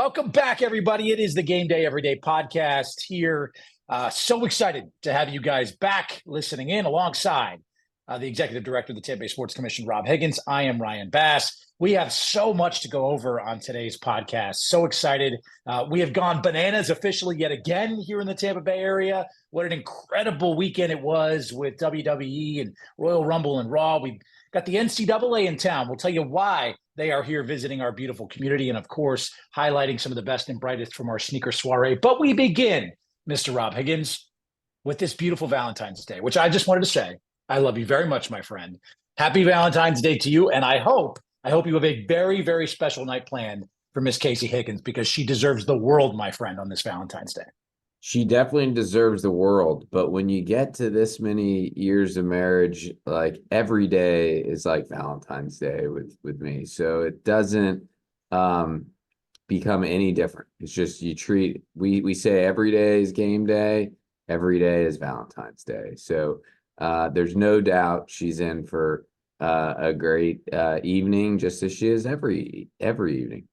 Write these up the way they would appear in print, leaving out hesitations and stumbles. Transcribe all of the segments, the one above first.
Welcome back, everybody. It is the Game Day Everyday podcast here. So excited to have you guys back listening in alongside the Executive Director of the Tampa Bay Sports Commission, Rob Higgins. I am Ryan Bass. We have so much to go over on today's podcast. So excited. We have gone bananas officially yet again here in the Tampa Bay area. What an incredible weekend it was with WWE and Royal Rumble and Raw. We got the NCAA in town. We'll tell you why they are here visiting our beautiful community and, of course, highlighting some of the best and brightest from our Sneaker Soiree. But we begin, Mr. Rob Higgins, with this beautiful Valentine's Day, which I just wanted to say, I love you very much, my friend. Happy Valentine's Day to you. And I hope you have a very, very special night planned for Miss Casey Higgins, because she deserves the world, my friend, on this Valentine's Day. She definitely deserves the world, but when you get to this many years of marriage, like every day is like Valentine's Day with me. So it doesn't become any different. It's just we say every day is game day, every day is Valentine's Day. So there's no doubt she's in for a great evening, just as she is every evening.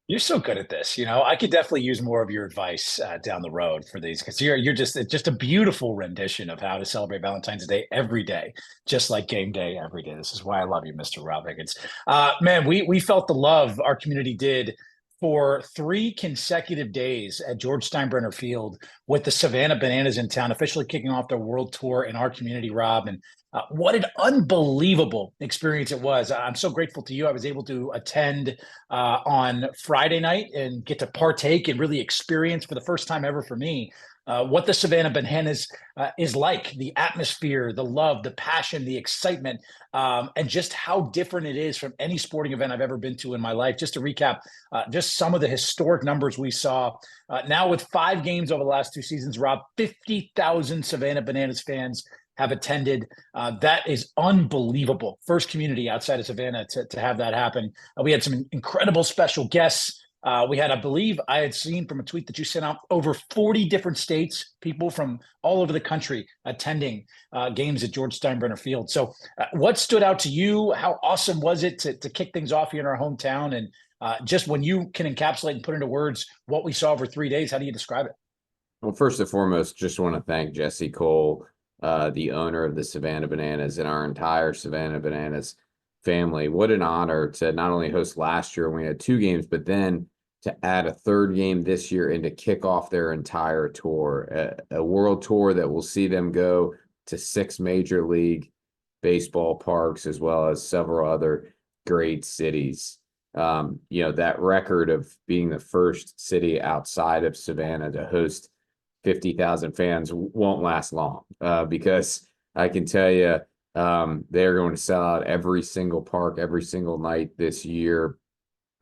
You're so good at this. I could definitely use more of your advice down the road for these, because you're just a beautiful rendition of how to celebrate Valentine's Day every day, just like game day every day. This is why I love you, Mr. Rob Higgins. Man, we felt the love our community did for 3 consecutive days at George Steinbrenner Field with the Savannah Bananas in town, officially kicking off their world tour in our community, Rob. And what an unbelievable experience it was. I'm so grateful to you. I was able to attend on Friday night and get to partake and really experience, for the first time ever for me, what the Savannah Bananas is like, the atmosphere, the love, the passion, the excitement, and just how different it is from any sporting event I've ever been to in my life. Just to recap, just some of the historic numbers we saw. Now with 5 games over the last 2 seasons, Rob, 50,000 Savannah Bananas fans have attended. That is unbelievable. First community outside of Savannah to have that happen. We had some incredible special guests. We had, I believe I had seen from a tweet that you sent out, over 40 different states, people from all over the country attending games at George Steinbrenner Field. So what stood out to you? How awesome was it to kick things off here in our hometown? And just when you can encapsulate and put into words what we saw over 3 days, how do you describe it? Well, first and foremost, just want to thank Jesse Cole, the owner of the Savannah Bananas, and our entire Savannah Bananas family. What an honor to not only host last year when we had 2 games, but then to add a 3rd game this year and to kick off their entire tour, a world tour that will see them go to 6 major league baseball parks, as well as several other great cities. That record of being the first city outside of Savannah to host 50,000 fans won't last long, because I can tell you they're going to sell out every single park, every single night this year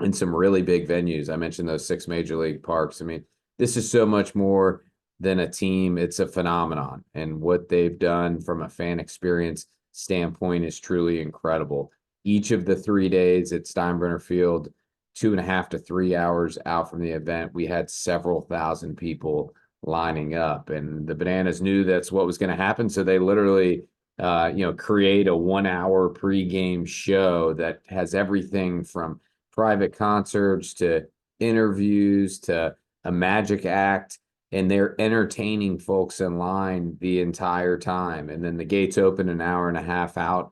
in some really big venues. I mentioned those 6 major league parks. I mean, this is so much more than a team. It's a phenomenon. And what they've done from a fan experience standpoint is truly incredible. Each of the 3 days at Steinbrenner Field, 2.5 to 3 hours out from the event, we had several thousand people lining up, and the Bananas knew that's what was going to happen. So they literally, create a 1-hour pregame show that has everything from private concerts to interviews to a magic act, and they're entertaining folks in line the entire time. And then the gates open an hour and a half out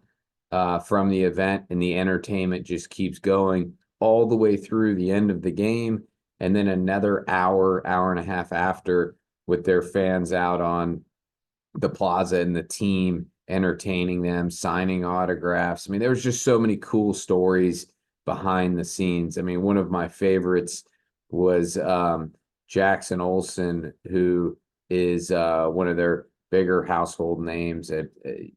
from the event, and the entertainment just keeps going all the way through the end of the game. And then another hour and a half after, with their fans out on the plaza and the team entertaining them, signing autographs. I mean, there was just so many cool stories behind the scenes. I mean, one of my favorites was Jackson Olsen, who is one of their bigger household names,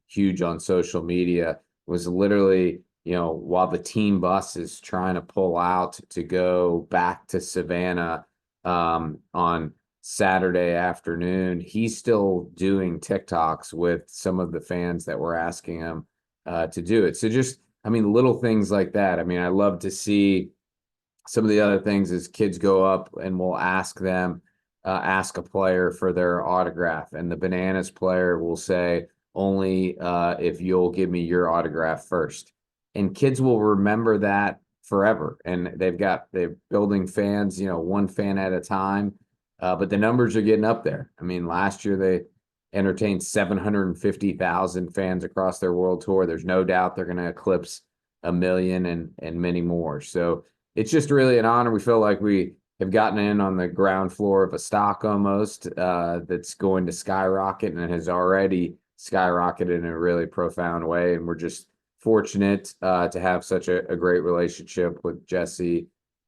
huge on social media, was literally, while the team bus is trying to pull out to go back to Savannah on Saturday afternoon, he's still doing TikToks with some of the fans that were asking him to do it. So just, little things like that. I love to see some of the other things as kids go up and we'll ask a player for their autograph, and the Bananas player will say, only if you'll give me your autograph first. And kids will remember that forever, and they're building fans, one fan at a time. But the numbers are getting up there. I mean, last year they entertained 750,000 fans across their world tour. There's no doubt they're going to eclipse a million and many more. So it's just really an honor. We feel like we have gotten in on the ground floor of a stock almost, that's going to skyrocket, and it has already skyrocketed in a really profound way. And we're just fortunate to have such a great relationship with Jesse,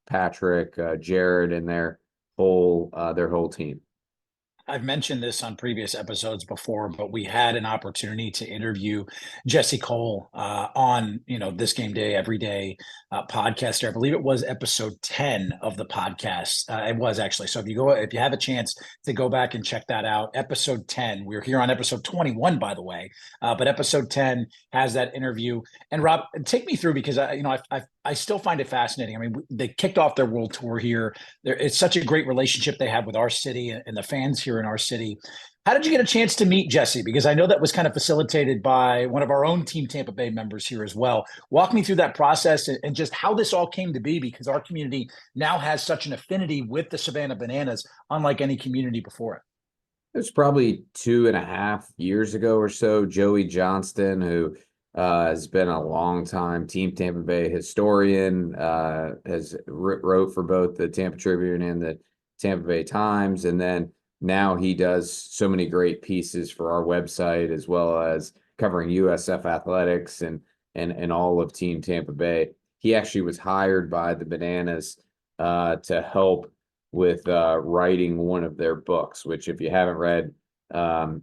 Patrick, Jared, and their whole team. I've mentioned this on previous episodes before, but we had an opportunity to interview Jesse Cole on, this Game Day Every Day podcast. I believe it was episode 10 of the podcast. It was actually. So if you have a chance to go back and check that out, episode 10. We're here on episode 21, by the way, but episode 10 has that interview. And Rob, take me through, because I still find it fascinating. I mean, they kicked off their world tour here. It's such a great relationship they have with our city and the fans here in our city. How did you get a chance to meet Jesse? Because I know that was kind of facilitated by one of our own Team Tampa Bay members here as well. Walk me through that process and just how this all came to be, because our community now has such an affinity with the Savannah Bananas, unlike any community before it. It was probably 2.5 years ago or so. Joey Johnston, who has been a long time Team Tampa Bay historian, has wrote for both the Tampa Tribune and the Tampa Bay Times, and then now he does so many great pieces for our website, as well as covering USF athletics and all of Team Tampa Bay. He actually was hired by the Bananas to help with writing one of their books, which, if you haven't read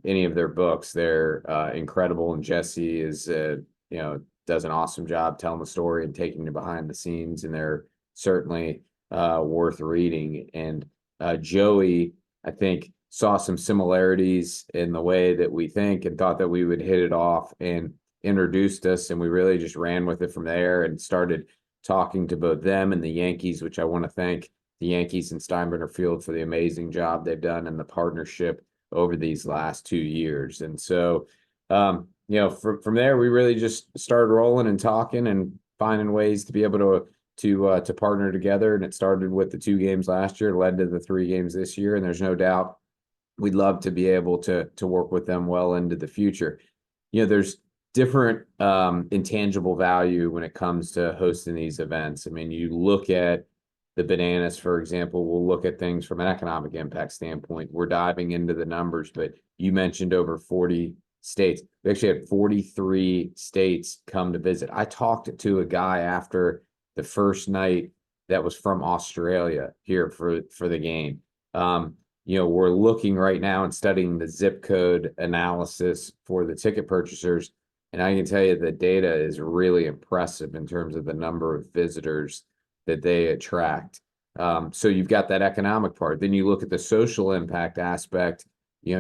any of their books, they're incredible. And Jesse does an awesome job telling the story and taking you behind the scenes, and they're certainly worth reading. And Joey, I think, saw some similarities in the way that we think and thought that we would hit it off, and introduced us, and we really just ran with it from there and started talking to both them and the Yankees, which I want to thank the Yankees and Steinbrenner Field for the amazing job they've done in the partnership over these last 2 years. And so, from there, we really just started rolling and talking and finding ways to be able to partner together. And it started with the 2 games last year, led to the 3 games this year. And there's no doubt we'd love to be able to work with them well into the future. There's different intangible value when it comes to hosting these events. I mean, you look at the Bananas, for example, we'll look at things from an economic impact standpoint. We're diving into the numbers, but you mentioned over 40 states. We actually had 43 states come to visit. I talked to a guy after the first night that was from Australia here for the game. We're looking right now and studying the zip code analysis for the ticket purchasers. And I can tell you the data is really impressive in terms of the number of visitors that they attract. So you've got that economic part. Then you look at the social impact aspect.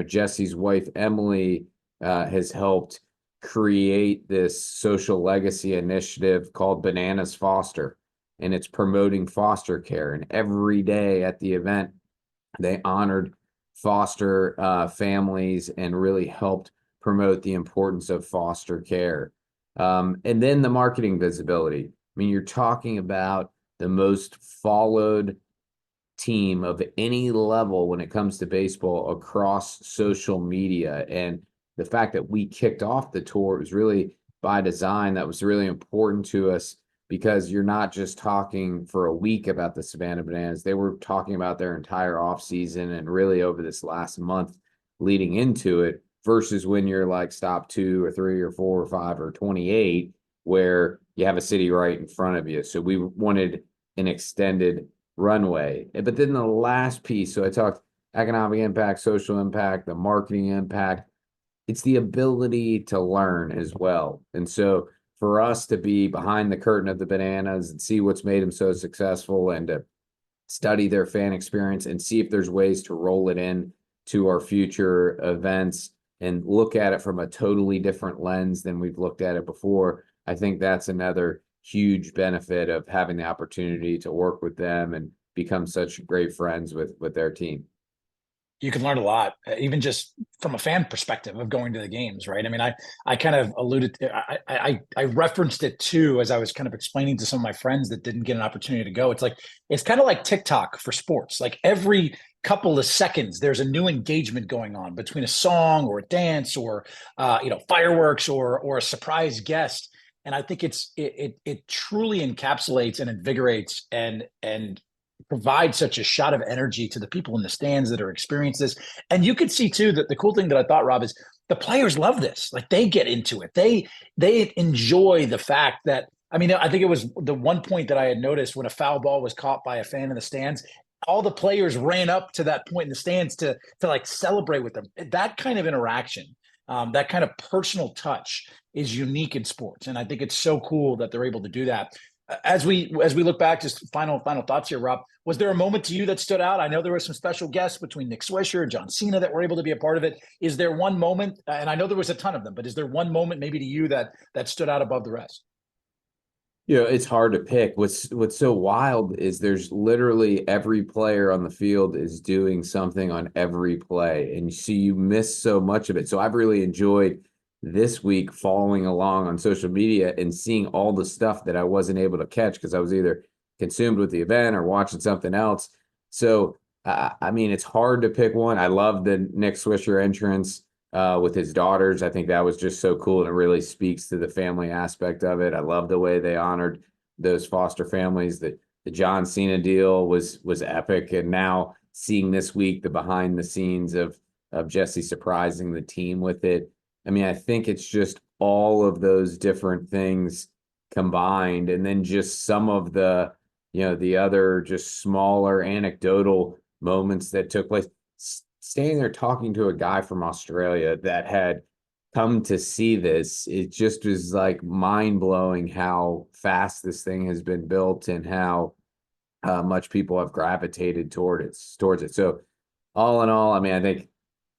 Jesse's wife, Emily, has helped create this social legacy initiative called Bananas Foster, and it's promoting foster care. And every day at the event, they honored foster families and really helped promote the importance of foster care. And then the marketing visibility. I mean, you're talking about the most followed team of any level when it comes to baseball across social media. And the fact that we kicked off the tour was really by design. That was really important to us, because you're not just talking for a week about the Savannah Bananas. They were talking about their entire offseason and really over this last month leading into it, versus when you're like stop 2 or 3 or 4 or 5 or 28, where you have a city right in front of you. So we wanted an extended runway. But then the last piece, so I talked economic impact, social impact, the marketing impact. It's the ability to learn as well. And so for us to be behind the curtain of the Bananas and see what's made them so successful, and to study their fan experience and see if there's ways to roll it in to our future events and look at it from a totally different lens than we've looked at it before. I think that's another huge benefit of having the opportunity to work with them and become such great friends with their team. You can learn a lot, even just from a fan perspective of going to the games, right? I mean, I kind of alluded to, I referenced it too as I was kind of explaining to some of my friends that didn't get an opportunity to go. It's like it's kind of like TikTok for sports. Like every couple of seconds, there's a new engagement going on between a song or a dance or fireworks or a surprise guest. And I think it truly encapsulates and invigorates and provide such a shot of energy to the people in the stands that are experiencing this. And you could see too that the cool thing that I thought, Rob, is the players love this. Like they get into it. They enjoy the fact that I mean, I think it was the one point that I had noticed when a foul ball was caught by a fan in the stands. All the players ran up to that point in the stands to like celebrate with them. That kind of interaction, that kind of personal touch, is unique in sports, and I think it's so cool that they're able to do that. As we look back, just final thoughts here, Rob. Was there a moment to you that stood out? I know there were some special guests between Nick Swisher and John Cena that were able to be a part of it. Is there one moment, and I know there was a ton of them, but is there one moment maybe to you that stood out above the rest? It's hard to pick. What's so wild is there's literally every player on the field is doing something on every play, and so you miss so much of it. So I've really enjoyed this week following along on social media and seeing all the stuff that I wasn't able to catch because I was either consumed with the event or watching something else. So I mean, it's hard to pick one. I love the Nick Swisher entrance with his daughters. I think that was just so cool, and it really speaks to the family aspect of it. I love the way they honored those foster families. The John Cena deal was epic, and now seeing this week the behind the scenes of Jesse surprising the team with it. I mean, I think it's just all of those different things combined, and then just some of the other just smaller anecdotal moments that took place. Standing there talking to a guy from Australia that had come to see this, it just was like mind blowing how fast this thing has been built and how much people have gravitated towards it. So all in all, I mean, I think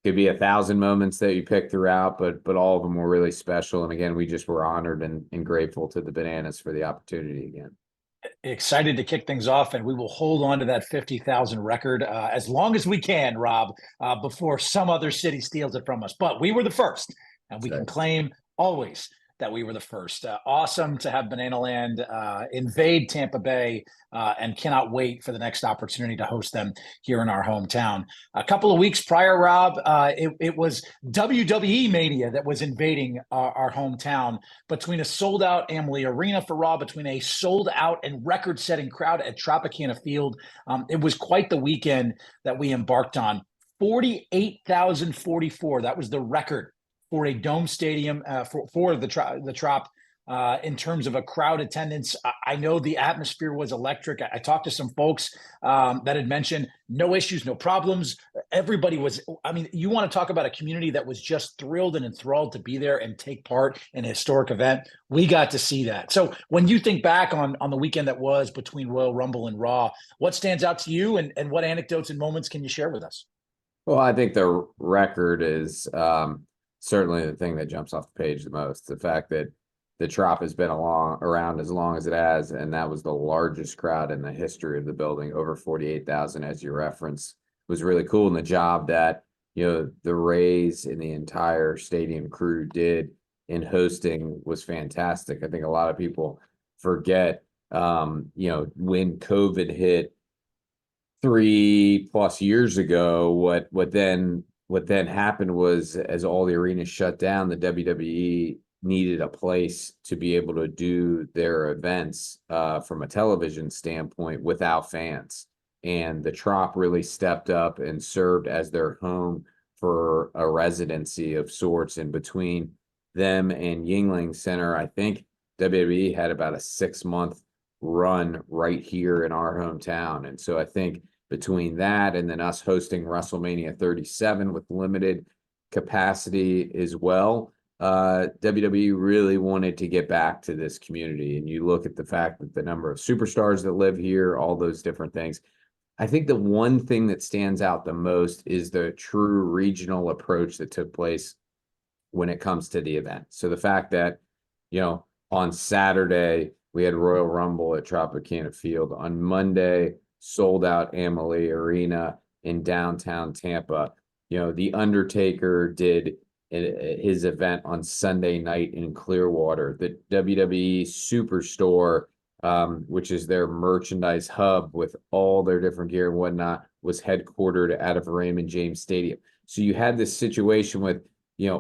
could be 1,000 moments that you pick throughout, but all of them were really special. And again, we just were honored and grateful to the Bananas for the opportunity again. Excited to kick things off, and we will hold on to that 50,000 record as long as we can, Rob, before some other city steals it from us. But we were the first, and we can claim always that we were the first. Awesome to have Banana Land invade Tampa Bay, and cannot wait for the next opportunity to host them here in our hometown. A couple of weeks prior, Rob, it was WWE Mania that was invading our hometown between a sold-out Amalie Arena for Raw, between a sold-out and record-setting crowd at Tropicana Field. It was quite the weekend that we embarked on. 48,044. That was the record for a dome stadium for the Trop in terms of a crowd attendance. I know the atmosphere was electric. I talked to some folks that had mentioned no issues, no problems. Everybody was, I mean, you want to talk about a community that was just thrilled and enthralled to be there and take part in a historic event. We got to see that. So when you think back on the weekend that was between Royal Rumble and Raw, what stands out to you, and what anecdotes and moments can you share with us? Well, I think the record is certainly the thing that jumps off the page the most. The fact that the Trop has been around as long as it has, and that was the largest crowd in the history of the building, over 48,000, as you referenced, was really cool. And the job that, the Rays and the entire stadium crew did in hosting was fantastic. I think a lot of people forget, when COVID hit 3+ years ago, what then happened was, as all the arenas shut down, the WWE needed a place to be able to do their events from a television standpoint without fans. And the Trop really stepped up and served as their home for a residency of sorts. And between them and Yingling Center, I think WWE had about a 6-month run right here in our hometown. And so I think between that and then us hosting WrestleMania 37 with limited capacity as well, WWE really wanted to get back to this community. And you look at the fact that the number of superstars that live here, all those different things. I think the one thing that stands out the most is the true regional approach that took place when it comes to the event. So the fact that, on Saturday, we had Royal Rumble at Tropicana Field. On Monday, sold out Amalie Arena. in downtown Tampa. The Undertaker did his event on Sunday night in Clearwater. The WWE Superstore, which is their merchandise hub with all their different gear and whatnot, was headquartered out of Raymond James Stadium. So you had this situation with,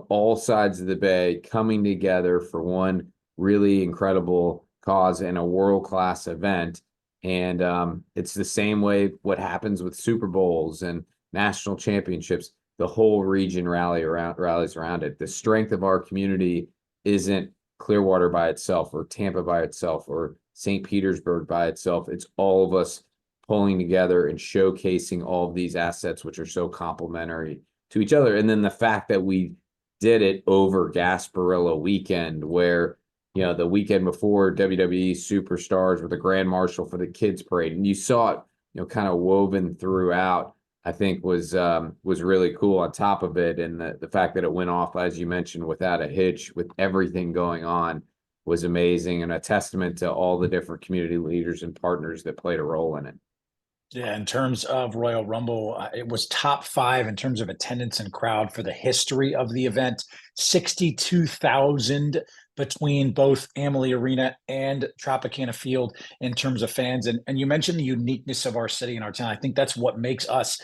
all sides of the Bay coming together for one really incredible cause and a world-class event. And it's the same way what happens with Super Bowls and national championships. The whole region rallies around it. The strength of our community isn't Clearwater by itself or Tampa by itself or St. Petersburg by itself. It's all of us pulling together and showcasing all of these assets, which are so complementary to each other. And then the fact that we did it over Gasparilla weekend, where the weekend before WWE Superstars were the Grand Marshal for the kids parade, and you saw it, kind of woven throughout. I think was really cool on top of it, and the fact that it went off, as you mentioned, without a hitch, with everything going on, was amazing, and a testament to all the different community leaders and partners that played a role in it. Yeah, in terms of Royal Rumble, it was top 5 in terms of attendance and crowd for the history of the event. 62,000 between both Amalie Arena and Tropicana Field in terms of fans. And you mentioned the uniqueness of our city and our town. I think that's what makes us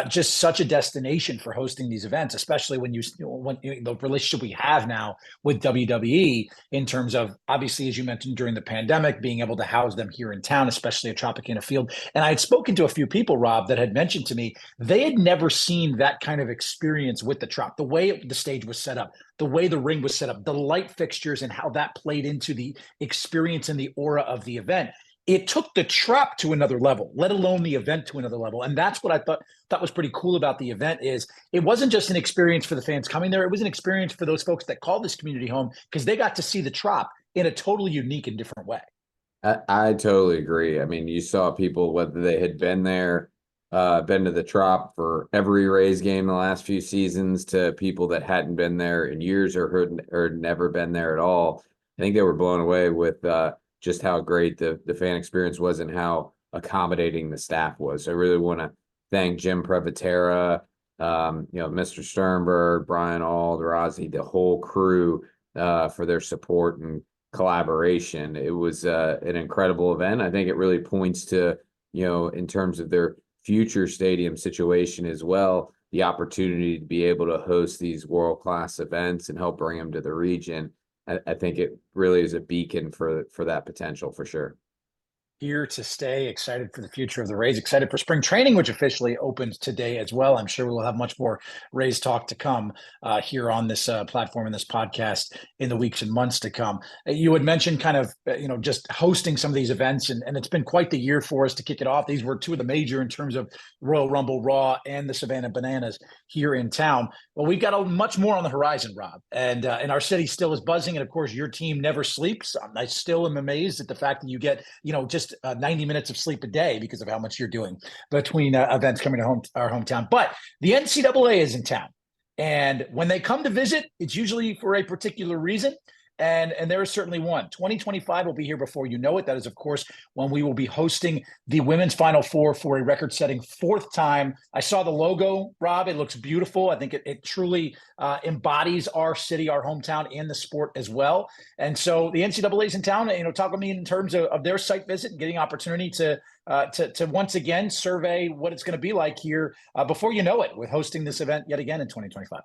just such a destination for hosting these events, especially when the relationship we have now with WWE in terms of, obviously, as you mentioned, during the pandemic, being able to house them here in town, especially at Tropicana Field. And I had spoken to a few people, Rob, that had mentioned to me they had never seen that kind of experience with the Trop, the way the stage was set up, the way the ring was set up, the light fixtures, and how that played into the experience and the aura of the event. It took the Trop to another level, let alone the event to another level. And that's what I thought was pretty cool about the event. Is it wasn't just an experience for the fans coming there. It was an experience for those folks that call this community home, because they got to see the Trop in a totally unique and different way. I totally agree. I mean, you saw people, whether they had been there, been to the Trop for every Rays game the last few seasons, to people that hadn't been there in years or never been there at all. I think they were blown away with just how great the fan experience was and how accommodating the staff was. So I really want to thank Jim Prevotera, Mr. Sternberg, Brian Alderazzi, the whole crew for their support and collaboration. It was an incredible event. I think it really points to, in terms of their future stadium situation as well, the opportunity to be able to host these world-class events and help bring them to the region. I think it really is a beacon for that potential, for sure. Here to stay, excited for the future of the Rays, excited for spring training, which officially opens today as well. I'm sure we will have much more Rays talk to come here on this platform and this podcast in the weeks and months to come. You had mentioned kind of, just hosting some of these events, and it's been quite the year for us to kick it off. These were two of the major in terms of Royal Rumble Raw and the Savannah Bananas here in town. Well, we've got much more on the horizon, Rob, and our city still is buzzing. And of course, your team never sleeps. I still am amazed at the fact that you get, just 90 minutes of sleep a day because of how much you're doing between events coming to our hometown. But the NCAA is in town, and when they come to visit, it's usually for a particular reason. And there is certainly one. 2025 will be here before you know it. That is, of course, when we will be hosting the Women's Final Four for a record-setting 4th time. I saw the logo, Rob. It looks beautiful. I think it truly embodies our city, our hometown, and the sport as well. And so the NCAA is in town. Talk with me in terms of their site visit and getting opportunity to once again survey what it's going to be like here before you know it, with hosting this event yet again in 2025.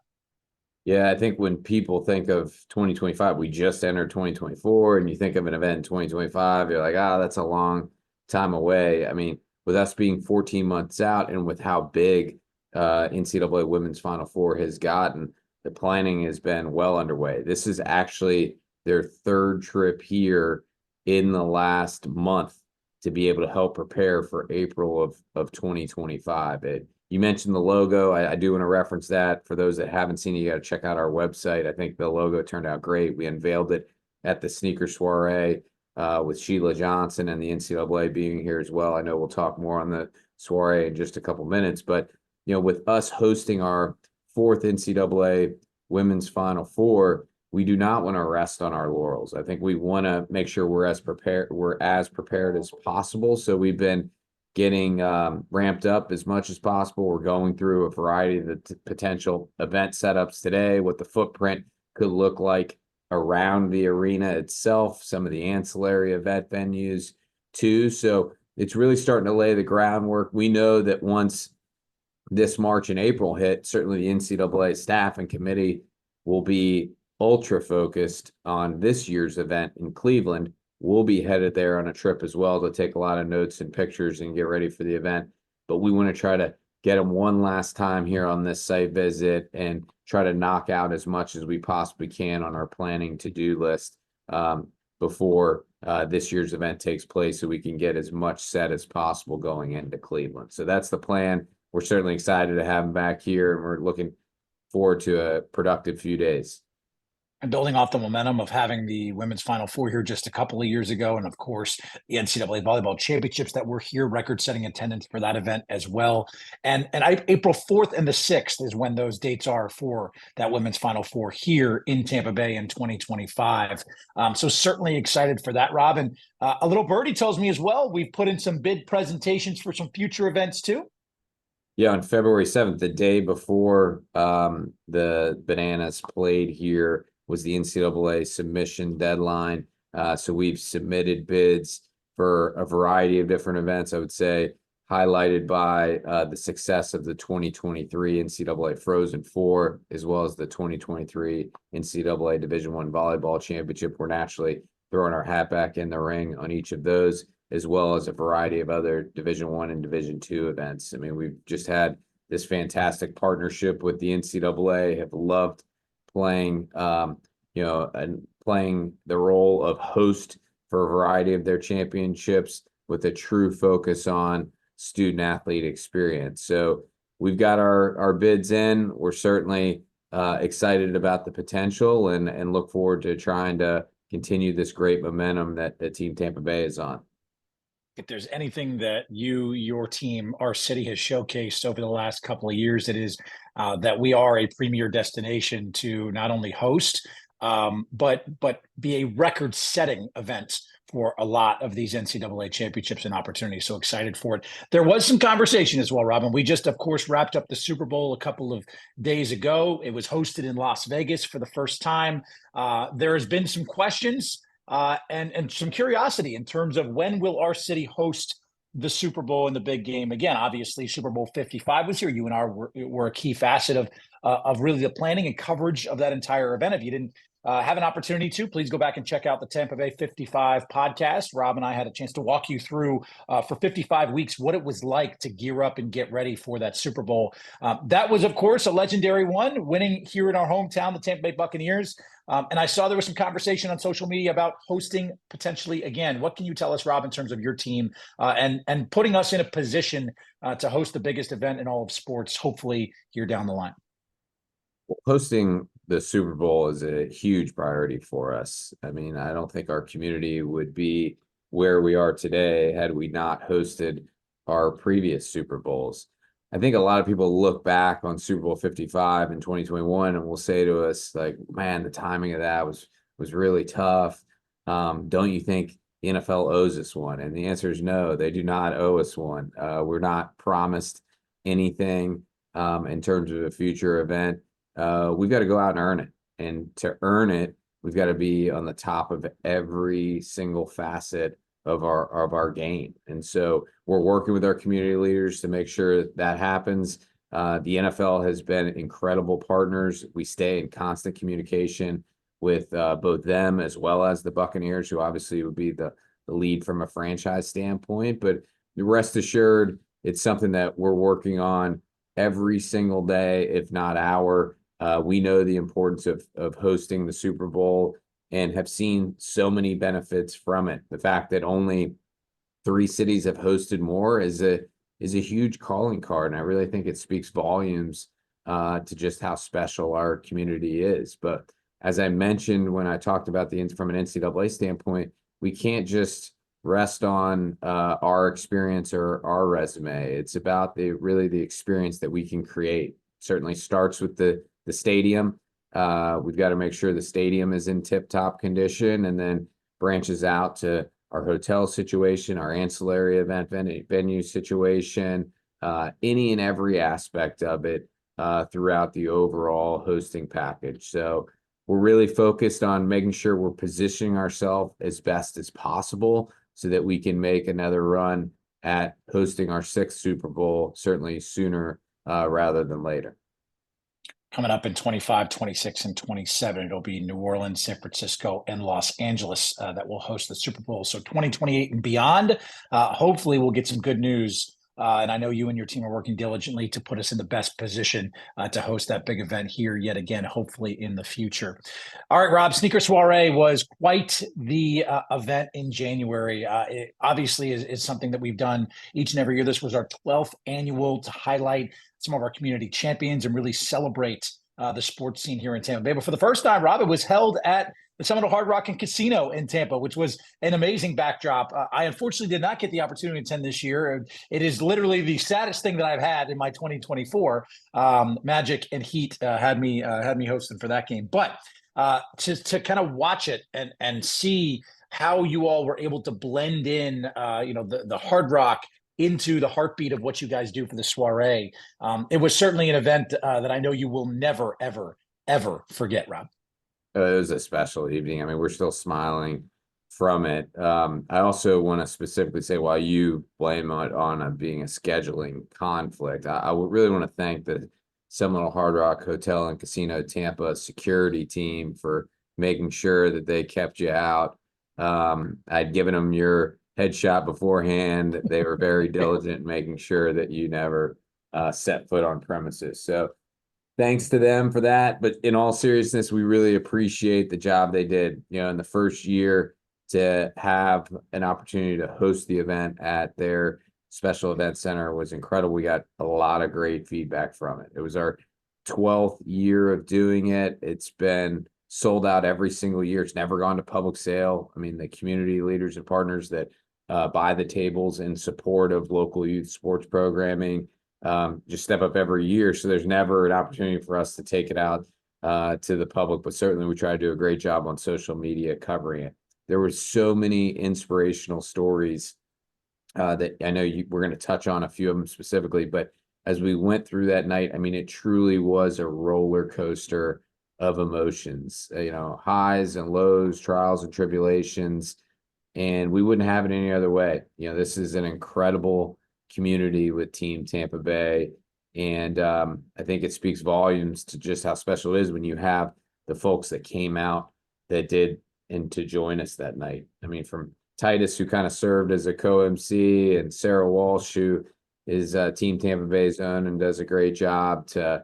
Yeah, I think when people think of 2025, we just entered 2024, and you think of an event in 2025, you're like, that's a long time away. I mean, with us being 14 months out, and with how big NCAA Women's Final Four has gotten, the planning has been well underway. This is actually their 3rd trip here in the last month to be able to help prepare for April of 2025. You mentioned the logo. I do want to reference that. For those that haven't seen it, you got to check out our website. I think the logo turned out great. We unveiled it at the Sneaker Soiree with Sheila Johnson and the NCAA being here as well. I know we'll talk more on the soiree in just a couple minutes, but with us hosting our 4th NCAA Women's Final Four, we do not want to rest on our laurels. I think we want to make sure we're as prepared as possible. So we've been getting ramped up as much as possible. We're going through a variety of the potential event setups today, what the footprint could look like around the arena itself, some of the ancillary event venues too. So it's really starting to lay the groundwork. We know that once this March and April hit, certainly the NCAA staff and committee will be ultra focused on this year's event in Cleveland. We'll be headed there on a trip as well to take a lot of notes and pictures and get ready for the event. But we want to try to get them one last time here on this site visit and try to knock out as much as we possibly can on our planning to-do list before this year's event takes place, so we can get as much set as possible going into Cleveland. So that's the plan. We're certainly excited to have them back here, and we're looking forward to a productive few days. And building off the momentum of having the women's Final Four here just a couple of years ago, and of course the NCAA volleyball championships that were here, record-setting attendance for that event as well. And April 4th and the 6th is when those dates are for that women's Final Four here in Tampa Bay in 2025. So certainly excited for that, Rob. And a little birdie tells me as well, we've put in some bid presentations for some future events too. Yeah, on February 7th, the day before the Bananas played here, was the NCAA submission deadline. So we've submitted bids for a variety of different events, I would say, highlighted by the success of the 2023 NCAA Frozen Four, as well as the 2023 NCAA Division I Volleyball Championship. We're naturally throwing our hat back in the ring on each of those, as well as a variety of other Division I and Division II events. I mean, we've just had this fantastic partnership with the NCAA, have loved playing, and playing the role of host for a variety of their championships with a true focus on student athlete experience. So we've got our bids in. We're certainly excited about the potential and look forward to trying to continue this great momentum that Team Tampa Bay is on. If there's anything that your team, our city has showcased over the last couple of years, it is that we are a premier destination to not only host, but be a record-setting event for a lot of these NCAA championships and opportunities. So excited for it. There was some conversation as well, Robin. We just, of course, wrapped up the Super Bowl a couple of days ago. It was hosted in Las Vegas for the first time. There has been some questions and some curiosity in terms of when will our city host the Super Bowl and the big game again. Obviously, Super Bowl 55 was here. You and I were a key facet of really the planning and coverage of that entire event. If you didn't have an opportunity to, please go back and check out the Tampa Bay 55 podcast. Rob and I had a chance to walk you through for 55 weeks what it was like to gear up and get ready for that Super Bowl. That was, of course, a legendary one, winning here in our hometown, the Tampa Bay Buccaneers. And I saw there was some conversation on social media about hosting potentially again. What can you tell us, Rob, in terms of your team and putting us in a position to host the biggest event in all of sports, hopefully here down the line? Hosting the Super Bowl is a huge priority for us. I mean, I don't think our community would be where we are today had we not hosted our previous Super Bowls. I think a lot of people look back on Super Bowl 55 in 2021 and will say to us, like, man, the timing of that was really tough. Don't you think the NFL owes us one? And the answer is no, they do not owe us one. We're not promised anything in terms of a future event. We've got to go out and earn it. And to earn it, we've got to be on the top of every single facet of our game. And so we're working with our community leaders to make sure that happens. The NFL has been incredible partners. We stay in constant communication with both them as well as the Buccaneers, who obviously would be the lead from a franchise standpoint. But rest assured, it's something that we're working on every single day, if not hour. We know the importance of hosting the Super Bowl and have seen so many benefits from it. The fact that only 3 cities have hosted more is a huge calling card, and I really think it speaks volumes to just how special our community is. But as I mentioned when I talked about from an NCAA standpoint, we can't just rest on our experience or our resume. It's about the experience that we can create. Certainly starts with the stadium. We've got to make sure the stadium is in tip-top condition, and then branches out to our hotel situation, our ancillary event venue situation, any and every aspect of it throughout the overall hosting package. So we're really focused on making sure we're positioning ourselves as best as possible so that we can make another run at hosting our 6th Super Bowl, certainly sooner rather than later. Coming up in 25, 26, and 27, it'll be New Orleans, San Francisco, and Los Angeles that will host the Super Bowl. So 2028 and beyond, hopefully we'll get some good news. And I know you and your team are working diligently to put us in the best position to host that big event here yet again, hopefully in the future. All right, Rob, Sneaker Soiree was quite the event in January. It obviously is something that we've done each and every year. This was our 12th annual to highlight some of our community champions and really celebrate the sports scene here in Tampa Bay. But for the first time, Rob, it was held at the Seminole Hard Rock and Casino in Tampa, which was an amazing backdrop. I unfortunately did not get the opportunity to attend this year. It is literally the saddest thing that I've had in my 2024. Magic and Heat had me hosting for that game. But to kind of watch it and see how you all were able to blend in, the Hard Rock into the heartbeat of what you guys do for the soiree. It was certainly an event that I know you will never, ever, ever forget, Rob. It was a special evening. I mean, we're still smiling from it. I also want to specifically say, while you blame it on being a scheduling conflict, I would really want to thank the Seminole Hard Rock Hotel and Casino Tampa security team for making sure that they kept you out. I'd given them your headshot beforehand. They were very diligent in making sure that you never set foot on premises. So thanks to them for that. But in all seriousness, we really appreciate the job they did, in the first year to have an opportunity to host the event at their special event center was incredible. We got a lot of great feedback from it. It was our 12th year of doing it. It's been sold out every single year. It's never gone to public sale. I mean, the community leaders and partners that buy the tables in support of local youth sports programming just step up every year. So there's never an opportunity for us to take it out to the public, but certainly we try to do a great job on social media covering it. There were so many inspirational stories that I know we're going to touch on a few of them specifically, but as we went through that night, I mean, it truly was a roller coaster of emotions, highs and lows, trials and tribulations, and we wouldn't have it any other way. This is an incredible community with Team Tampa Bay, and I think it speaks volumes to just how special it is when you have the folks that came out that did and to join us that night. I mean, from Titus, who kind of served as a co-MC, and Sarah Walsh, who is Team Tampa Bay's own and does a great job, to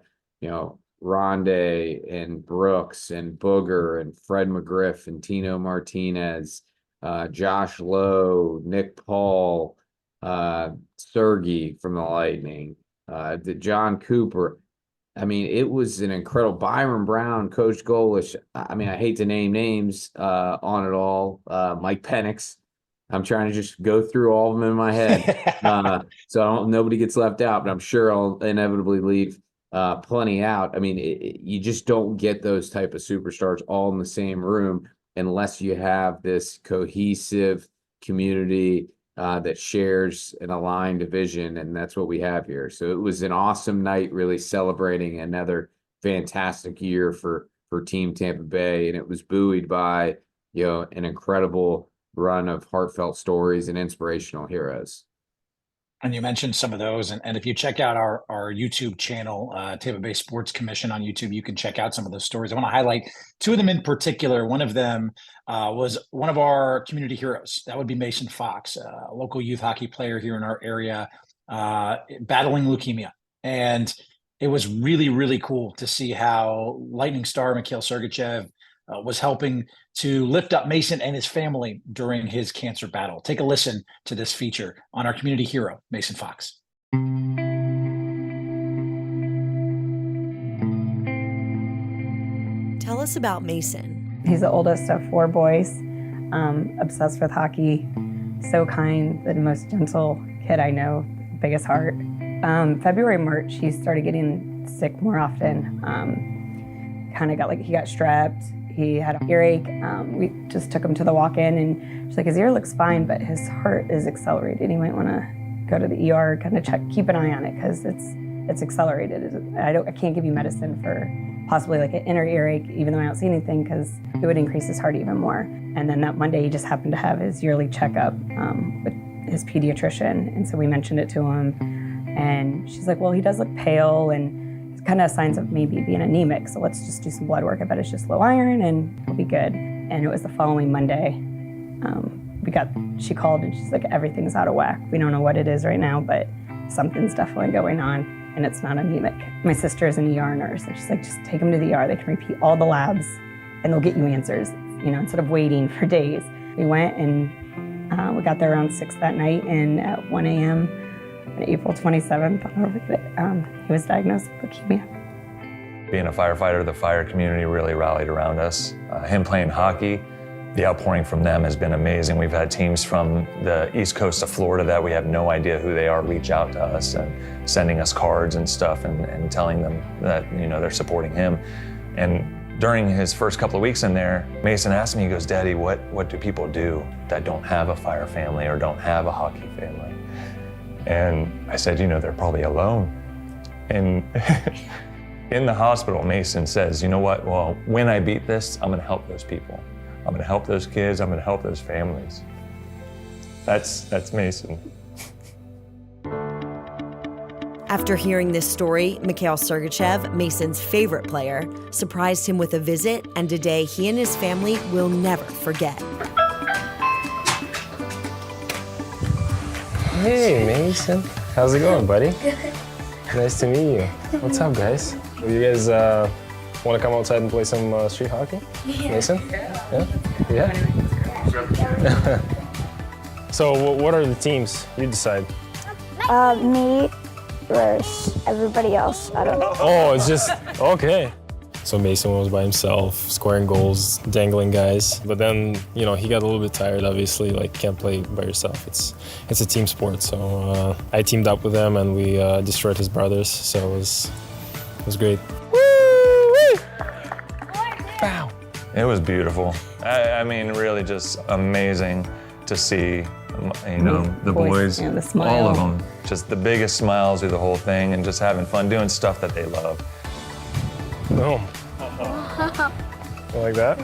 Rondé and Brooks and Booger and Fred McGriff and Tino Martinez, Josh Lowe, Nick Paul, Sergey from the Lightning, the John Cooper. I mean, it was an incredible Byron Brown, Coach Golish. I mean, I hate to name names on it all. Mike Penix. I'm trying to just go through all of them in my head. So nobody gets left out, but I'm sure I'll inevitably leave plenty out. I mean, you just don't get those type of superstars all in the same room unless you have this cohesive community that shares an aligned vision, and that's what we have here. So it was an awesome night, really celebrating another fantastic year for Team Tampa Bay, and it was buoyed by an incredible run of heartfelt stories and inspirational heroes. And you mentioned some of those, and if you check out our YouTube channel, Tampa Bay Sports Commission on YouTube, you can check out some of those stories. I want to highlight two of them in particular. One of them was one of our community heroes. That would be Mason Fox, a local youth hockey player here in our area, battling leukemia. And it was really, really cool to see how Lightning star Mikhail Sergachev was helping to lift up Mason and his family during his cancer battle. Take a listen to this feature on our community hero, Mason Fox. Tell us about Mason. He's the oldest of 4 boys, obsessed with hockey, so kind, the most gentle kid I know, biggest heart. February, March, he started getting sick more often. Kind of got he got strep. He had an earache. We just took him to the walk-in, and she's like, his ear looks fine, but his heart is accelerated. You might want to go to the ER, kind of check, keep an eye on it, because it's accelerated. I can't give you medicine for possibly like an inner earache, even though I don't see anything, because it would increase his heart even more. And then that Monday, he just happened to have his yearly checkup with his pediatrician, and so we mentioned it to him, and she's like, well, he does look pale, and it's kind of signs of maybe being anemic, so let's just do some blood work. I bet it's just low iron, and he'll be good. And it was the following Monday. She called, and she's like, everything's out of whack. We don't know what it is right now, but something's definitely going on, and it's not anemic. My sister is an ER nurse, and she's like, just take him to the ER. They can repeat all the labs, and they'll get you answers, instead of waiting for days. We went, and we got there around 6 that night, and at 1 a.m. on April 27th, he was diagnosed with leukemia. Being a firefighter, the fire community really rallied around us. Him playing hockey, the outpouring from them has been amazing. We've had teams from the east coast of Florida that we have no idea who they are reach out to us and sending us cards and stuff and telling them that they're supporting him. And during his first couple of weeks in there, Mason asked me, he goes, Daddy, what do people do that don't have a fire family or don't have a hockey family? And I said, they're probably alone. And in the hospital, Mason says, you know what? Well, when I beat this, I'm gonna help those people. I'm gonna help those kids, I'm gonna help those families. That's Mason. After hearing this story, Mikhail Sergachev, Mason's favorite player, surprised him with a visit and a day he and his family will never forget. Hey, Mason. How's it going, buddy? Nice to meet you. What's up, guys? You guys want to come outside and play some street hockey? Yeah. Mason? Yeah? So what are the teams? You decide. Me versus everybody else. I don't know. Oh, it's just, okay. So Mason was by himself, scoring goals, dangling guys. But then, he got a little bit tired, obviously, can't play by yourself. It's a team sport. So I teamed up with him and we destroyed his brothers. So it was great. Woo! Wow. It was beautiful. I mean, really just amazing to see, the boys, the smile. all of them, just the biggest smiles through the whole thing and just having fun doing stuff that they love. Boom. You like that?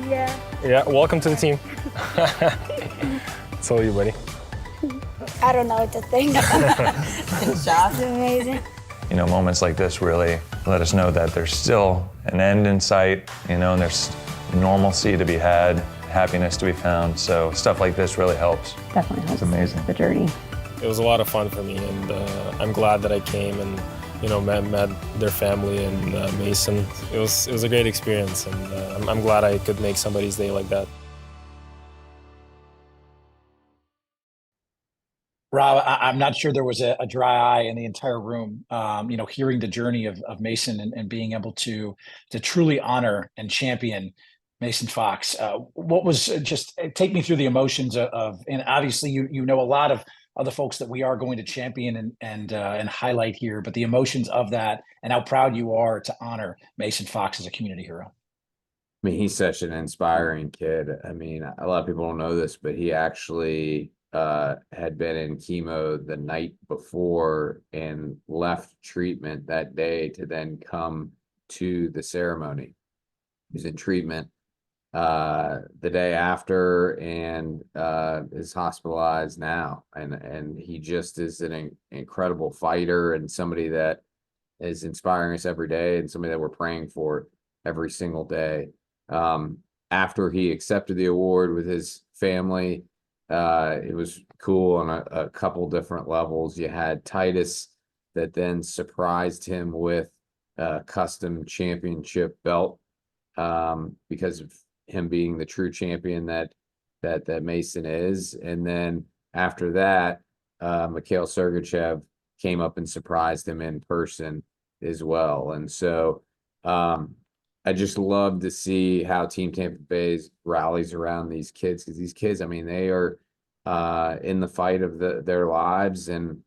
Yeah. Yeah, welcome to the team. It's all you, buddy. I don't know what to think. Good job. It's amazing. Moments like this really let us know that there's still an end in sight, and there's normalcy to be had, happiness to be found. So stuff like this really helps. Definitely helps. It's amazing. The journey. It was a lot of fun for me, and I'm glad that I came and met their family and Mason. It was a great experience, and I'm glad I could make somebody's day like that. Rob, I'm not sure there was a dry eye in the entire room, hearing the journey of Mason and being able to truly honor and champion Mason Fox. What was just take me through the emotions of and obviously you know a lot of other folks that we are going to champion and highlight here, but the emotions of that and how proud you are to honor Mason Fox as a community hero. I mean, he's such an inspiring kid. I mean, a lot of people don't know this, but he actually had been in chemo the night before and left treatment that day to then come to the ceremony. He's in treatment the day after and is hospitalized now. And he just is an incredible fighter and somebody that is inspiring us every day and somebody that we're praying for every single day. After he accepted the award with his family, it was cool on a couple different levels. You had Titus that then surprised him with a custom championship belt because of him being the true champion that Mason is. And then after that, Mikhail Sergachev came up and surprised him in person as well. And so I just love to see how Team Tampa Bay rallies around these kids, because these kids, I mean, they are in the fight of their lives and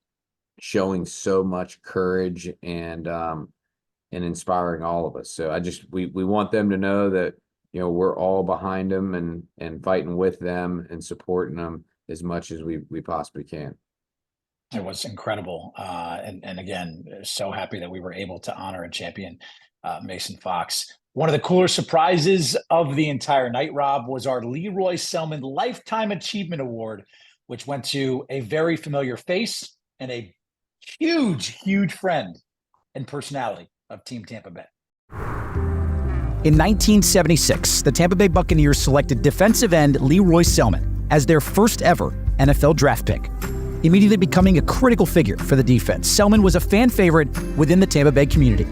showing so much courage and inspiring all of us. So we want them to know that, we're all behind them and fighting with them and supporting them as much as we possibly can. It was incredible. And again, so happy that we were able to honor and champion Mason Fox. One of the cooler surprises of the entire night, Rob, was our Leroy Selman Lifetime Achievement Award, which went to a very familiar face and a huge, huge friend and personality of Team Tampa Bay. In 1976, the Tampa Bay Buccaneers selected defensive end Leroy Selman as their first ever NFL draft pick, immediately becoming a critical figure for the defense. Selman was a fan favorite within the Tampa Bay community.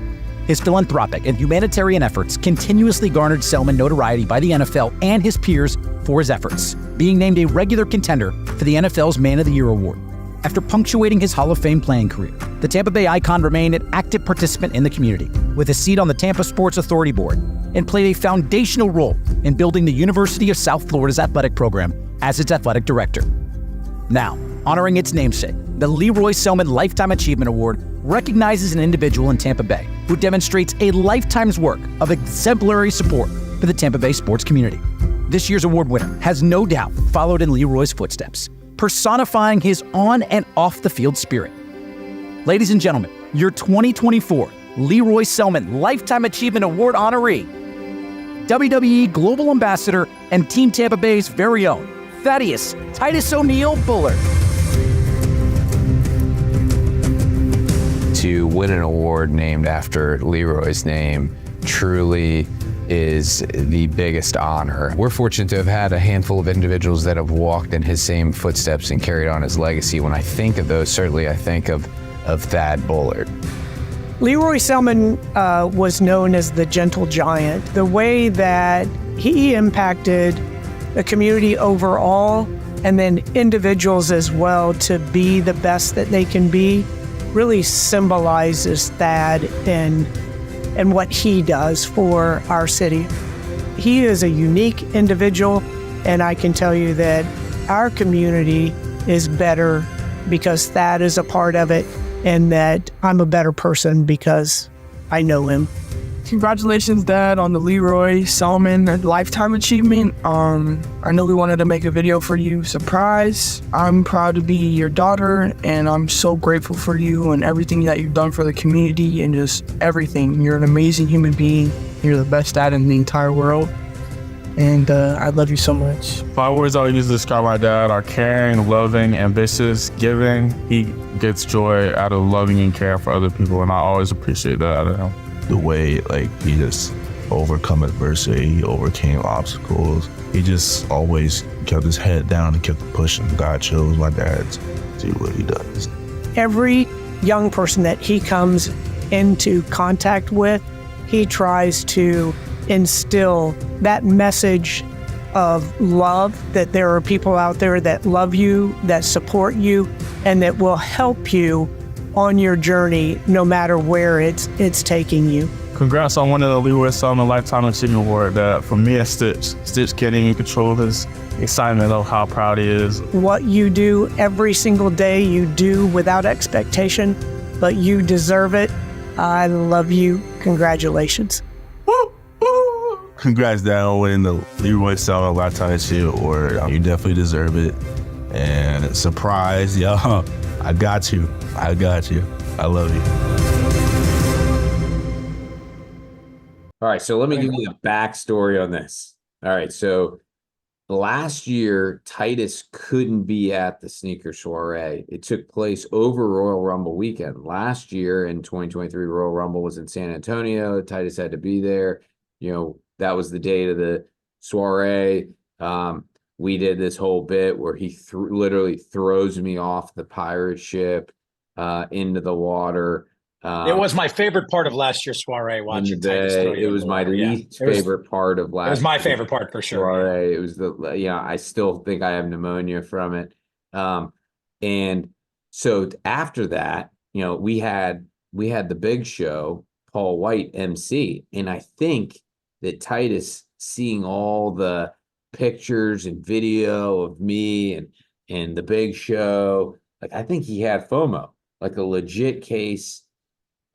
His philanthropic and humanitarian efforts continuously garnered Selman notoriety by the NFL and his peers for his efforts, being named a regular contender for the NFL's Man of the Year award. After punctuating his Hall of Fame playing career, the Tampa Bay icon remained an active participant in the community, with a seat on the Tampa Sports Authority Board, and played a foundational role in building the University of South Florida's athletic program as its athletic director. Now, honoring its namesake, the Leroy Selman Lifetime Achievement Award recognizes an individual in Tampa Bay who demonstrates a lifetime's work of exemplary support for the Tampa Bay sports community. This year's award winner has no doubt followed in Leroy's footsteps, personifying his on and off the field spirit. Ladies and gentlemen, your 2024 Leroy Selman Lifetime Achievement Award honoree, WWE Global Ambassador and Team Tampa Bay's very own Thaddeus Titus O'Neil Bullard. To win an award named after Leroy's name truly is the biggest honor. We're fortunate to have had a handful of individuals that have walked in his same footsteps and carried on his legacy. When I think of those, certainly I think of Thad Bullard. Leroy Selman was known as the gentle giant. The way that he impacted the community overall, and then individuals as well, to be the best that they can be, really symbolizes Thad and what he does for our city. He is a unique individual, and I can tell you that our community is better because Thad is a part of it, and that I'm a better person because I know him. Congratulations, Dad, on the Leroy Selman Lifetime Achievement. I know we wanted to make a video for you. Surprise. I'm proud to be your daughter, and I'm so grateful for you and everything that you've done for the community and just everything. You're an amazing human being. You're the best dad in the entire world, and I love you so much. 5 words I would use to describe my dad are caring, loving, ambitious, giving. He gets joy out of loving and caring for other people, and I always appreciate that out of him. The way he just overcome adversity, he overcame obstacles. He just always kept his head down and kept pushing. God chose my dad to do what he does. Every young person that he comes into contact with, he tries to instill that message of love, that there are people out there that love you, that support you, and that will help you on your journey, no matter where it's taking you. Congrats on winning the Leroy Selman Lifetime Achievement Award. For me and Stitch can't even control his excitement of how proud he is. What you do every single day, you do without expectation, but you deserve it. I love you. Congratulations. Congrats, Dad, on winning the Leroy Selman Lifetime Achievement Award. You definitely deserve it. And surprise, y'all. I got you. I love you. All right, so let me give you the backstory on this. All right, so last year, Titus couldn't be at the Sneaker Soiree. It took place over Royal Rumble weekend. Last year in 2023, Royal Rumble was in San Antonio. Titus had to be there. That was the date of the soiree. We did this whole bit where he literally throws me off the pirate ship into the water. It was my favorite part of last year's soiree. Watching Titus throw you it was my least favorite part of last. It was my favorite part for sure. Soiree. It was I still think I have pneumonia from it. And so after that, we had the big show, Paul White MC, and I think that Titus, seeing all the pictures and video of me and the big show, I think he had FOMO, like a legit case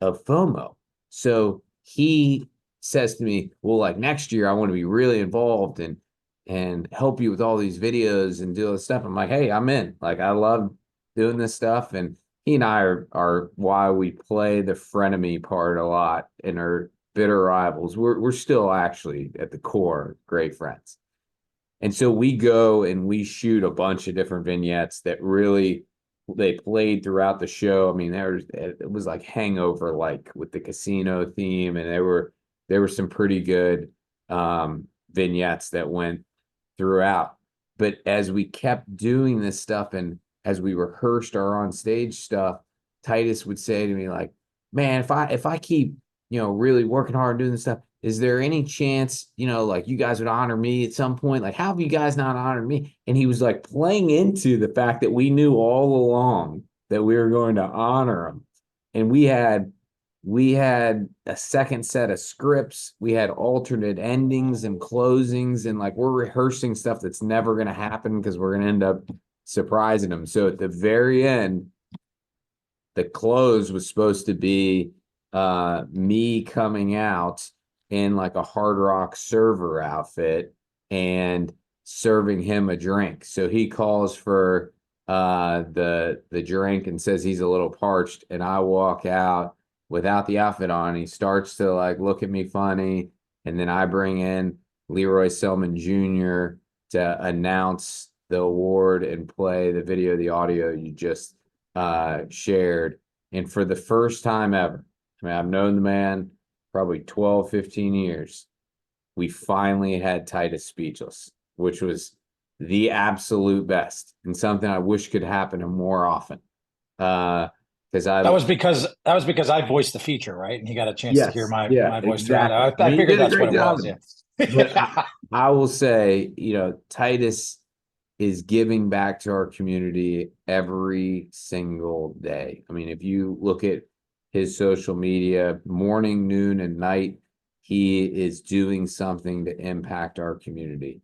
of FOMO. So he says to me, well, like next year I want to be really involved and help you with all these videos and do all this stuff. I'm like, hey, I'm in. Like, I love doing this stuff. And he and I are why we play the frenemy part a lot and are bitter rivals. We're still actually at the core great friends. And so we go and we shoot a bunch of different vignettes that really they played throughout the show. I mean, it was like Hangover, like with the casino theme, and there were some pretty good vignettes that went throughout. But as we kept doing this stuff and as we rehearsed our on stage stuff, Titus would say to me, like, man, if I keep, really working hard doing this stuff, is there any chance, like you guys would honor me at some point? Like, how have you guys not honored me? And he was like playing into the fact that we knew all along that we were going to honor him. And we had a second set of scripts. We had alternate endings and closings, and like we're rehearsing stuff that's never going to happen because we're going to end up surprising him. So at the very end, the close was supposed to be me coming out in like a Hard Rock server outfit and serving him a drink. So he calls for the drink and says he's a little parched, and I walk out without the outfit on. He starts to like look at me funny, and then I bring in Leroy Selman Jr. to announce the award and play the video, the audio you just shared. And for the first time ever, I mean, I've known the man probably 12, 15 years. We finally had Titus speechless, which was the absolute best and something I wish could happen more often. That was because I voiced the feature, right? And he got a chance to hear my voice. Exactly. I figured that's what it was. Yeah. I will say, Titus is giving back to our community every single day. I mean, if you look at his social media, morning, noon, and night, he is doing something to impact our community.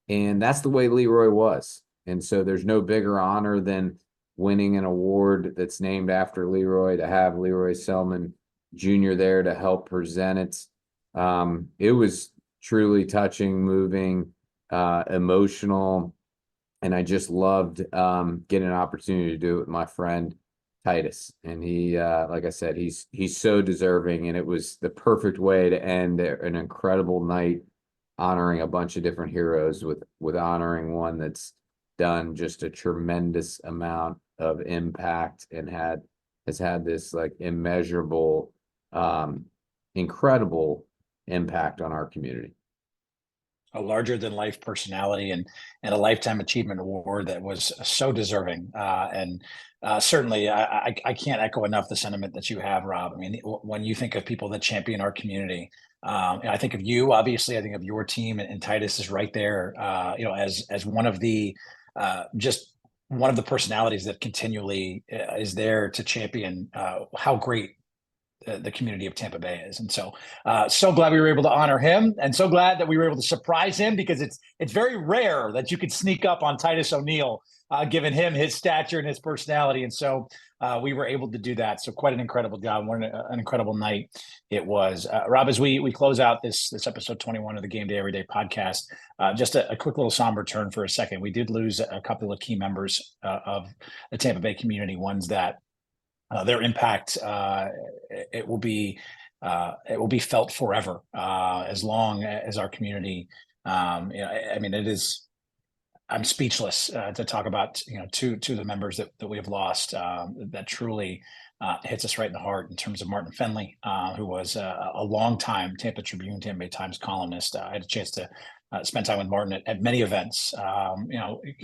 And that's the way Leroy was. And so there's no bigger honor than winning an award that's named after Leroy, to have Leroy Selman Jr. there to help present it. It was truly touching, moving, emotional. And I just loved getting an opportunity to do it with my friend Titus. And he, like I said, he's so deserving, and it was the perfect way to end an incredible night, honoring a bunch of different heroes with honoring one that's done just a tremendous amount of impact and has had this like immeasurable, incredible impact on our community. A larger than life personality and a lifetime achievement award that was so deserving. Certainly I can't echo enough the sentiment that you have, Rob. I mean, when you think of people that champion our community, I think of you, obviously. I think of your team, and Titus is right there, as one of the just one of the personalities that continually is there to champion how great the community of Tampa Bay is. And so glad we were able to honor him, and so glad that we were able to surprise him, because it's very rare that you could sneak up on Titus O'Neil, given him his stature and his personality. And so we were able to do that. So quite an incredible job. What an incredible night it was. Rob, as we close out this episode 21 of the Game Day Everyday podcast, just a quick little somber turn for a second. We did lose a couple of key members of the Tampa Bay community, ones that their impact it will be felt forever, as long as our community. I mean, it is. I'm speechless to talk about two of the members that we have lost. That truly hits us right in the heart, in terms of Martin Fennelly, who was a longtime Tampa Tribune, Tampa Bay Times columnist. I had a chance to spend time with Martin at many events,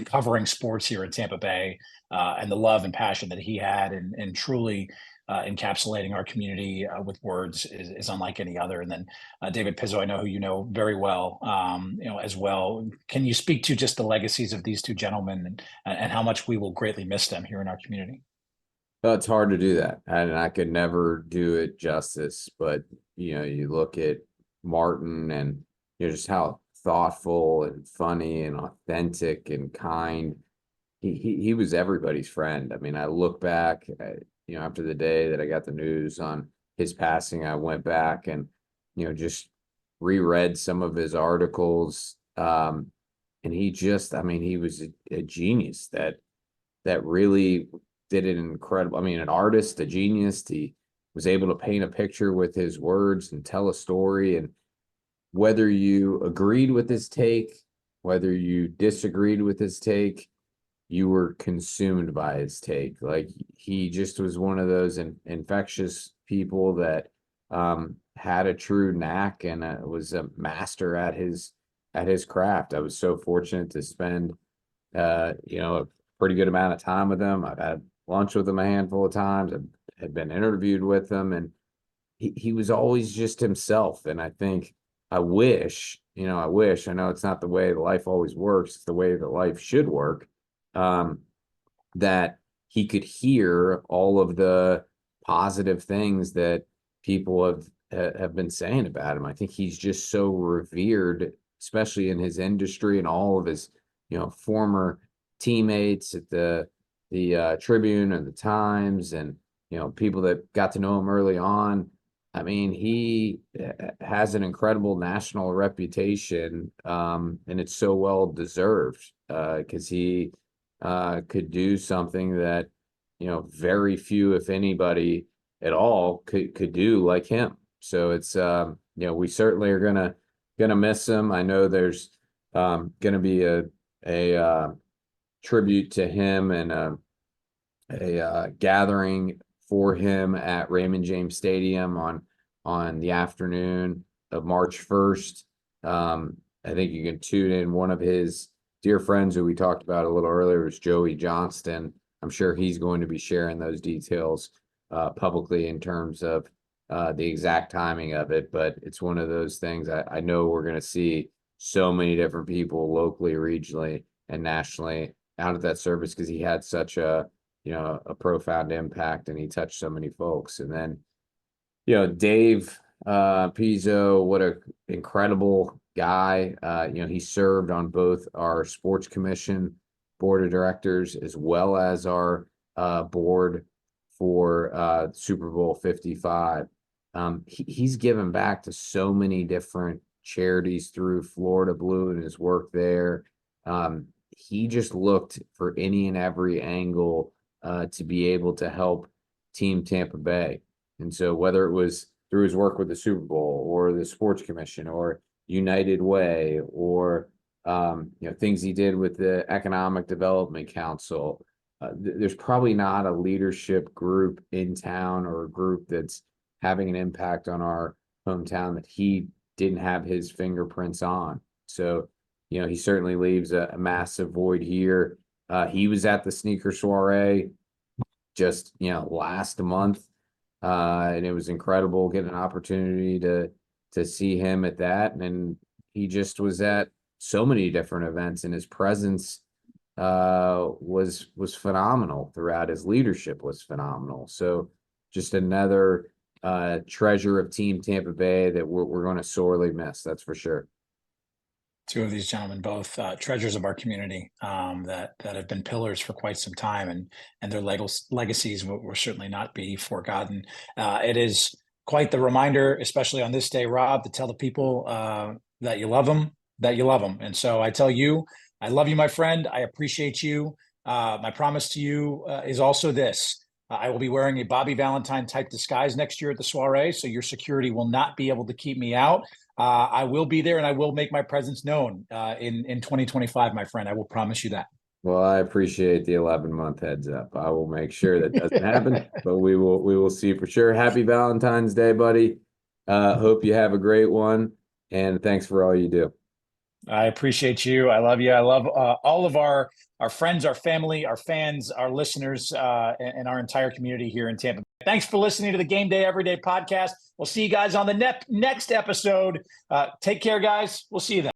covering sports here in Tampa Bay, and the love and passion that he had, and truly encapsulating our community with words is unlike any other. And then David Pizzo, I know, who you know very well, as well. Can you speak to just the legacies of these two gentlemen, and how much we will greatly miss them here in our community? Well, it's hard to do that, and I could never do it justice. But you look at Martin, and just how thoughtful and funny and authentic and kind. He was everybody's friend. I mean, I look back, after the day that I got the news on his passing, I went back and, just reread some of his articles. And he just, I mean, he was a genius that really did an incredible, I mean, an artist, a genius. He was able to paint a picture with his words and tell a story. And whether you agreed with his take, whether you disagreed with his take, you were consumed by his take. Like, he just was one of those infectious people that had a true knack and was a master at his craft. I was so fortunate to spend a pretty good amount of time with him. I've had lunch with him a handful of times. I had been interviewed with him, and he was always just himself. And I think I wish, I know it's not the way life always works, it's the way that life should work, that he could hear all of the positive things that people have been saying about him. I think he's just so revered, especially in his industry, and all of his, former teammates at the Tribune and the Times, and, people that got to know him early on. I mean, he has an incredible national reputation, and it's so well deserved, because he could do something that, very few, if anybody at all, could do like him. So it's, we certainly are gonna miss him. I know there's gonna be a tribute to him and a gathering for him at Raymond James Stadium on the afternoon of March 1st. I think you can tune in. One of his dear friends who we talked about a little earlier was Joey Johnston. I'm sure he's going to be sharing those details publicly in terms of the exact timing of it. But it's one of those things I know we're going to see so many different people locally, regionally, and nationally out at that service, because he had such a profound impact, and he touched so many folks. And then, Dave Pizzo, what an incredible guy. He served on both our sports commission board of directors as well as our board for Super Bowl 55. He's given back to so many different charities through Florida Blue and his work there. He just looked for any and every angle to be able to help Team Tampa Bay. And so whether it was through his work with the Super Bowl or the Sports Commission or United Way, or things he did with the Economic Development Council, there's probably not a leadership group in town or a group that's having an impact on our hometown that he didn't have his fingerprints on. So, he certainly leaves a massive void here. He was at the Sneaker Soiree just, last month. And it was incredible getting an opportunity to see him at that. And he just was at so many different events, and his presence was phenomenal throughout. His leadership was phenomenal. So just another treasure of Team Tampa Bay that we're going to sorely miss. That's for sure. Two of these gentlemen, both treasures of our community, that have been pillars for quite some time, and their legacies will certainly not be forgotten. It is quite the reminder, especially on this day, Rob, to tell the people that you love them, And so I tell you, I love you, my friend. I appreciate you. My promise to you is also this. I will be wearing a Bobby Valentine type disguise next year at the soiree, so your security will not be able to keep me out. I will be there, and I will make my presence known in 2025, my friend. I will promise you that. Well, I appreciate the 11-month heads up. I will make sure that doesn't happen, but we will see for sure. Happy Valentine's Day, buddy. Hope you have a great one, and thanks for all you do. I appreciate you. I love you. I love all of our friends, our family, our fans, our listeners, and our entire community here in Tampa. Thanks for listening to the Game Day Everyday podcast. We'll see you guys on the next episode. Take care, guys. We'll see you then.